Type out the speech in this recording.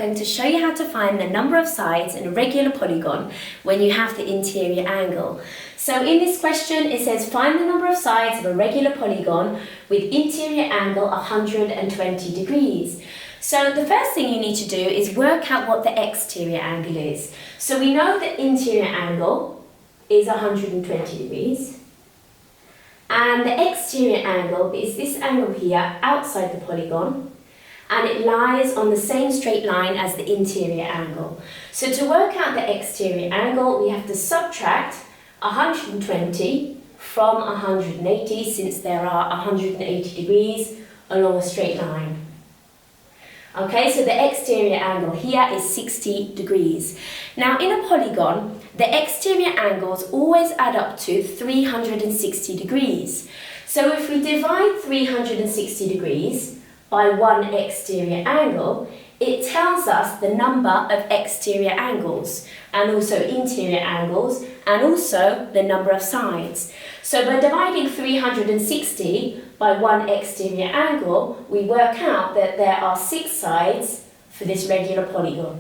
going to show you how to find the number of sides in a regular polygon when you have the interior angle. So in this question it says find the number of sides of a regular polygon with interior angle 120 degrees. So the first thing you need to do is work out what the exterior angle is. So we know the interior angle is 120 degrees. And the exterior angle is this angle here outside the polygon, and it lies on the same straight line as the interior angle. So to work out the exterior angle, we have to subtract 120 from 180, since there are 180 degrees along a straight line. Okay, so the exterior angle here is 60 degrees. Now in a polygon, the exterior angles always add up to 360 degrees. So if we divide 360 degrees by one exterior angle, it tells us the number of exterior angles and also interior angles and also the number of sides. So by dividing 360 by one exterior angle, we work out that there are 6 sides for this regular polygon.